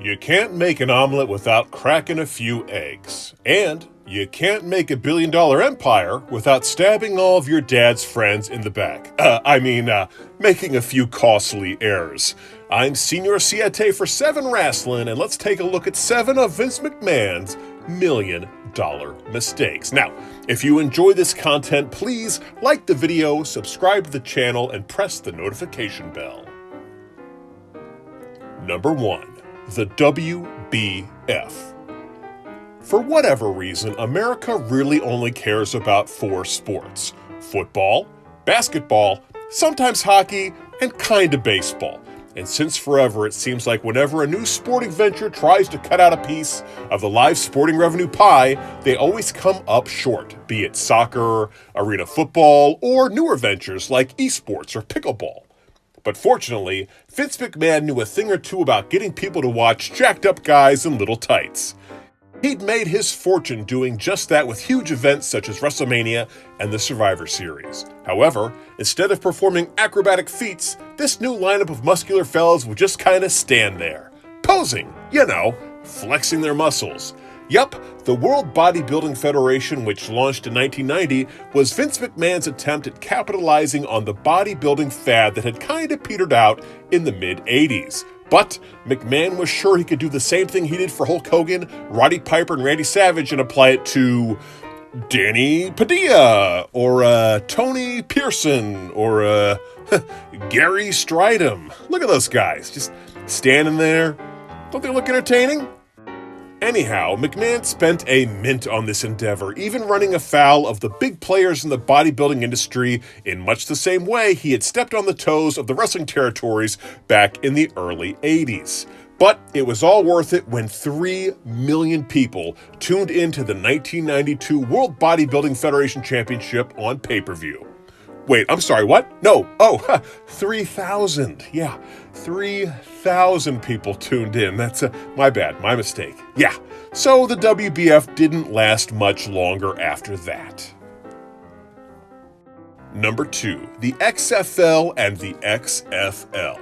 You can't make an omelet without cracking a few eggs. And you can't make a billion-dollar empire without stabbing all of your dad's friends in the back. Making a few costly errors. I'm Senior Siete for 7 Wrestling, and let's take a look at 7 of Vince McMahon's million-dollar mistakes. Now, if you enjoy this content, please like the video, subscribe to the channel, and press the notification bell. Number 1. The WWF. For whatever reason, America really only cares about 4 sports: football, basketball, sometimes hockey, and kinda baseball. And since forever, it seems like whenever a new sporting venture tries to cut out a piece of the live sporting revenue pie, they always come up short, be it soccer, arena football, or newer ventures like esports or pickleball. But fortunately, Vince McMahon knew a thing or two about getting people to watch jacked up guys in little tights. He'd made his fortune doing just that with huge events such as WrestleMania and the Survivor Series. However, instead of performing acrobatic feats, this new lineup of muscular fellas would just kinda stand there, posing, flexing their muscles. Yup, the World Bodybuilding Federation, which launched in 1990, was Vince McMahon's attempt at capitalizing on the bodybuilding fad that had kinda petered out in the mid-80s. But McMahon was sure he could do the same thing he did for Hulk Hogan, Roddy Piper, and Randy Savage and apply it to Danny Padilla, or Tony Pearson, or Gary Stridham. Look at those guys, just standing there. Don't they look entertaining? Anyhow, McMahon spent a mint on this endeavor, even running afoul of the big players in the bodybuilding industry in much the same way he had stepped on the toes of the wrestling territories back in the early 80s. But it was all worth it when 3 million people tuned into the 1992 World Bodybuilding Federation Championship on pay-per-view. Wait, I'm sorry, what? No, 3,000. Yeah, 3,000 people tuned in. That's my bad, my mistake. Yeah, so the WBF didn't last much longer after that. Number 2, the XFL and the XFL.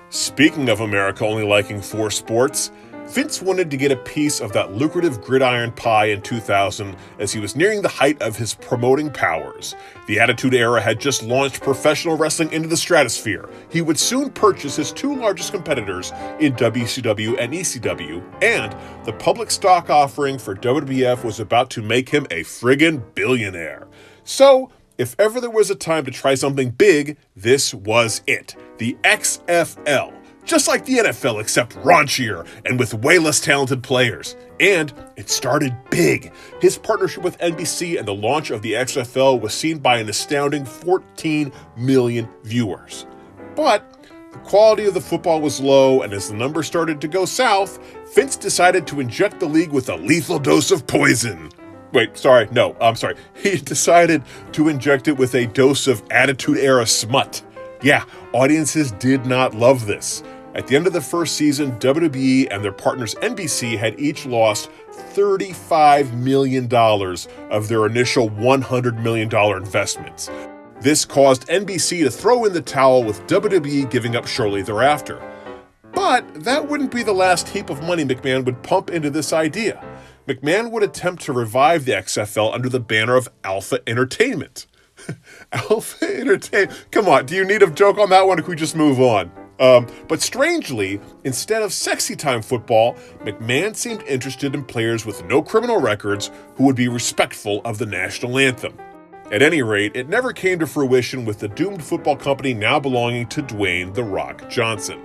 Speaking of America only liking 4 sports, Vince wanted to get a piece of that lucrative gridiron pie in 2000 as he was nearing the height of his promoting powers. The Attitude Era had just launched professional wrestling into the stratosphere. He would soon purchase his 2 largest competitors in WCW and ECW, and the public stock offering for WWF was about to make him a friggin' billionaire. So, if ever there was a time to try something big, this was it. The XFL. Just like the NFL, except raunchier and with way less talented players. And it started big. His partnership with NBC and the launch of the XFL was seen by an astounding 14 million viewers. But the quality of the football was low, and as the numbers started to go south, Vince decided to inject the league with a lethal dose of poison. He decided to inject it with a dose of Attitude Era smut. Yeah, audiences did not love this. At the end of the first season, WWE and their partners NBC had each lost $35 million of their initial $100 million investments. This caused NBC to throw in the towel, with WWE giving up shortly thereafter. But that wouldn't be the last heap of money McMahon would pump into this idea. McMahon would attempt to revive the XFL under the banner of Alpha Entertainment. Alpha Entertainment? Come on, do you need a joke on that one, or can we just move on? But strangely, instead of sexy time football, McMahon seemed interested in players with no criminal records who would be respectful of the national anthem. At any rate, it never came to fruition, with the doomed football company now belonging to Dwayne "The Rock" Johnson.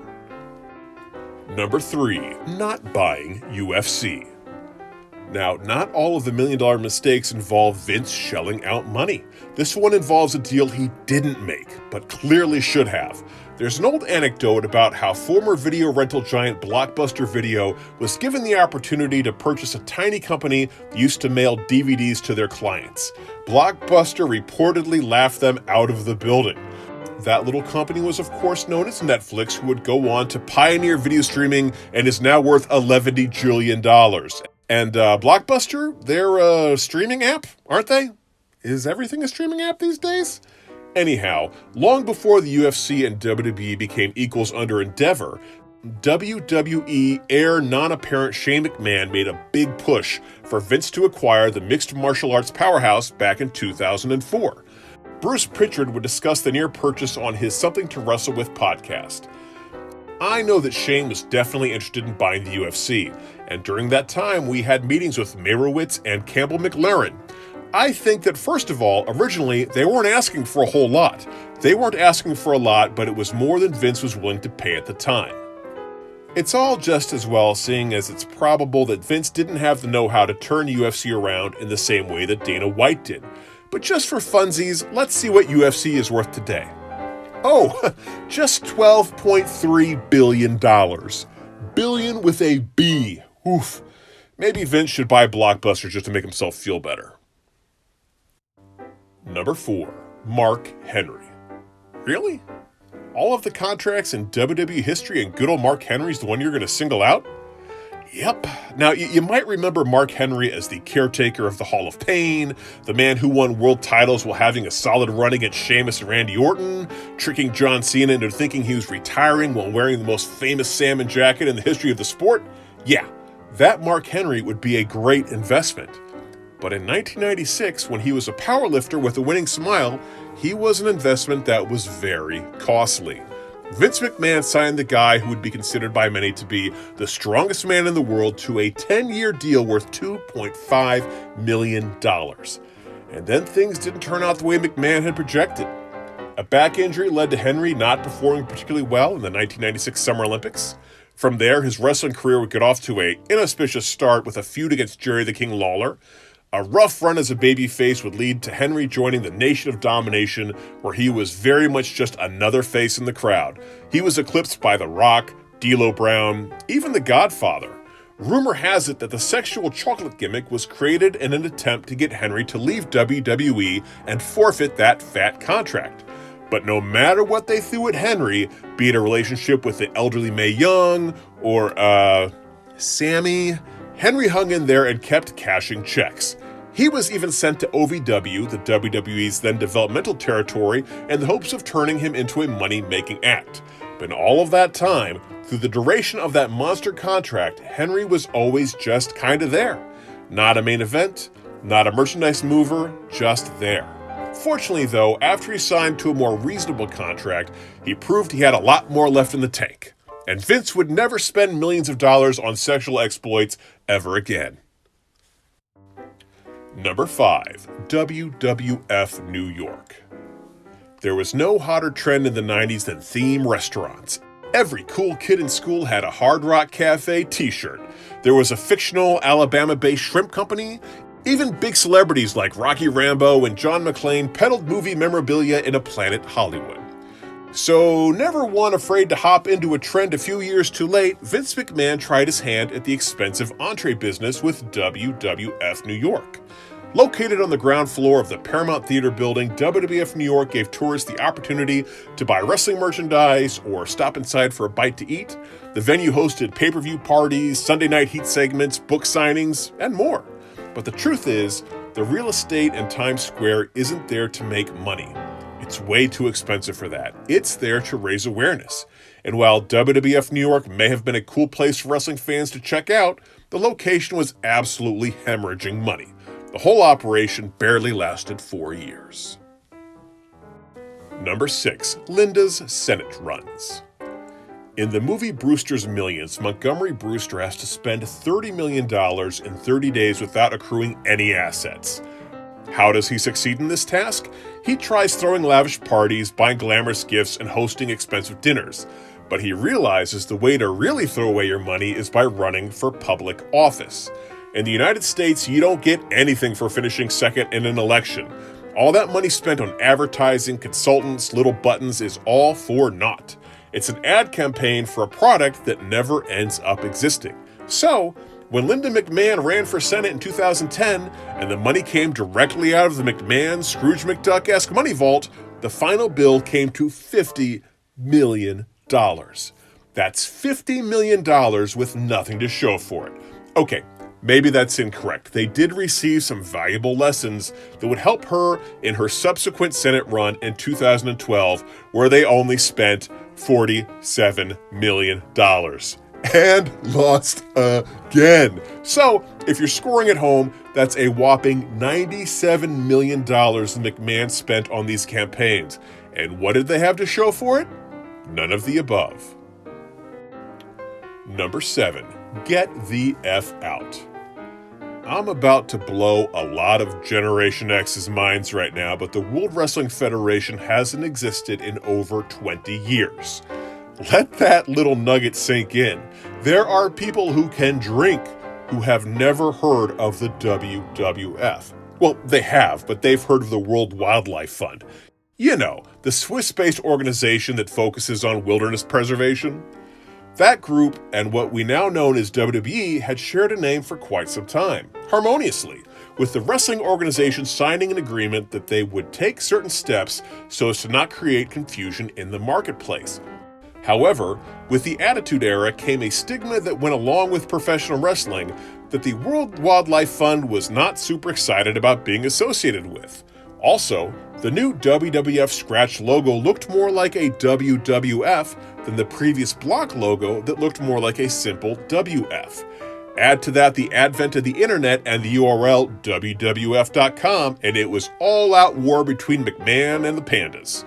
Number 3, not buying UFC. Now, not all of the million-dollar mistakes involve Vince shelling out money. This one involves a deal he didn't make, but clearly should have. There's an old anecdote about how former video rental giant Blockbuster Video was given the opportunity to purchase a tiny company that used to mail DVDs to their clients. Blockbuster reportedly laughed them out of the building. That little company was, of course, known as Netflix, who would go on to pioneer video streaming and is now worth $11 jillion. And Blockbuster, they're a streaming app, aren't they? Is everything a streaming app these days? Anyhow, long before the UFC and WWE became equals under Endeavor, WWE heir non-apparent Shane McMahon made a big push for Vince to acquire the mixed martial arts powerhouse back in 2004. Bruce Pritchard would discuss the near purchase on his Something to Wrestle With podcast. I know that Shane was definitely interested in buying the UFC, and during that time we had meetings with Meyrowitz and Campbell McLaren. I think that first of all, originally, they weren't asking for a whole lot. They weren't asking for a lot, but it was more than Vince was willing to pay at the time. It's all just as well, seeing as it's probable that Vince didn't have the know-how to turn UFC around in the same way that Dana White did. But just for funsies, let's see what UFC is worth today. Oh, just $12.3 billion. Billion with a B. Oof. Maybe Vince should buy Blockbuster just to make himself feel better. Number 4. Mark Henry. Really? All of the contracts in WWE history and good old Mark Henry's the one you're going to single out? Yep. Now, you might remember Mark Henry as the caretaker of the Hall of Pain, the man who won world titles while having a solid run against Sheamus and Randy Orton, tricking John Cena into thinking he was retiring while wearing the most famous salmon jacket in the history of the sport. Yeah, that Mark Henry would be a great investment. But in 1996, when he was a powerlifter with a winning smile, he was an investment that was very costly. Vince McMahon signed the guy who would be considered by many to be the strongest man in the world to a 10-year deal worth $2.5 million. And then things didn't turn out the way McMahon had projected. A back injury led to Henry not performing particularly well in the 1996 Summer Olympics. From there, his wrestling career would get off to an inauspicious start with a feud against Jerry the King Lawler. A rough run as a babyface would lead to Henry joining the Nation of Domination, where he was very much just another face in the crowd. He was eclipsed by The Rock, D'Lo Brown, even The Godfather. Rumor has it that the sexual chocolate gimmick was created in an attempt to get Henry to leave WWE and forfeit that fat contract. But no matter what they threw at Henry, be it a relationship with the elderly Mae Young or, Sammy, Henry hung in there and kept cashing checks. He was even sent to OVW, the WWE's then developmental territory, in the hopes of turning him into a money-making act. But in all of that time, through the duration of that monster contract, Henry was always just kinda there. Not a main event, not a merchandise mover, just there. Fortunately though, after he signed to a more reasonable contract, he proved he had a lot more left in the tank. And Vince would never spend millions of dollars on sexual exploits ever again. Number 5. WWF New York. There was no hotter trend in the 90s than theme restaurants. Every cool kid in school had a Hard Rock Cafe t-shirt. There was a fictional Alabama-based shrimp company. Even big celebrities like Rocky Rambo and John McClane peddled movie memorabilia in a Planet Hollywood. So, never one afraid to hop into a trend a few years too late, Vince McMahon tried his hand at the expensive entree business with WWF New York. Located on the ground floor of the Paramount Theater building, WWF New York gave tourists the opportunity to buy wrestling merchandise or stop inside for a bite to eat. The venue hosted pay-per-view parties, Sunday night heat segments, book signings, and more. But the truth is, the real estate in Times Square isn't there to make money. It's way too expensive for that. It's there to raise awareness. And while WWF New York may have been a cool place for wrestling fans to check out, the location was absolutely hemorrhaging money. The whole operation barely lasted 4 years. Number 6. Linda's Senate Runs. In the movie Brewster's Millions, Montgomery Brewster has to spend $30 million in 30 days without accruing any assets. How does he succeed in this task? He tries throwing lavish parties, buying glamorous gifts, and hosting expensive dinners. But he realizes the way to really throw away your money is by running for public office. In the United States, you don't get anything for finishing second in an election. All that money spent on advertising, consultants, little buttons is all for naught. It's an ad campaign for a product that never ends up existing. So, when Linda McMahon ran for Senate in 2010, and the money came directly out of the McMahon Scrooge McDuck-esque money vault, the final bill came to $50 million. That's $50 million with nothing to show for it. Okay, maybe that's incorrect. They did receive some valuable lessons that would help her in her subsequent Senate run in 2012, where they only spent $47 million. And lost again. So, if you're scoring at home, that's a whopping $97 million McMahon spent on these campaigns. And what did they have to show for it? None of the above. Number 7, get the F out. I'm about to blow a lot of Generation X's minds right now, but the World Wrestling Federation hasn't existed in over 20 years. Let that little nugget sink in. There are people who can drink who have never heard of the WWF. Well, they have, but they've heard of the World Wildlife Fund. You know, the Swiss-based organization that focuses on wilderness preservation. That group and what we now know as WWE had shared a name for quite some time, harmoniously, with the wrestling organization signing an agreement that they would take certain steps so as to not create confusion in the marketplace. However, with the Attitude Era came a stigma that went along with professional wrestling that the World Wildlife Fund was not super excited about being associated with. Also, the new WWF scratch logo looked more like a WWF than the previous block logo that looked more like a simple WF. Add to that the advent of the internet and the URL WWF.com, and it was all-out war between McMahon and the Pandas.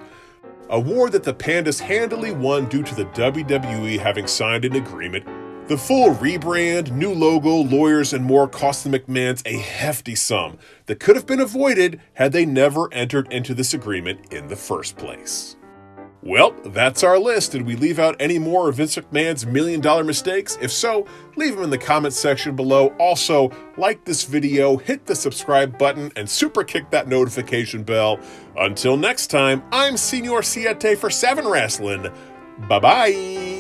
A war that the Pandas handily won due to the WWE having signed an agreement. The full rebrand, new logo, lawyers, and more cost the McMahons a hefty sum that could have been avoided had they never entered into this agreement in the first place. Well, that's our list. Did we leave out any more of Vince McMahon's $1 million mistakes? If so, leave them in the comments section below. Also, like this video, hit the subscribe button, and super kick that notification bell. Until next time, I'm Senor Siete for 7 Wrestling. Bye-bye.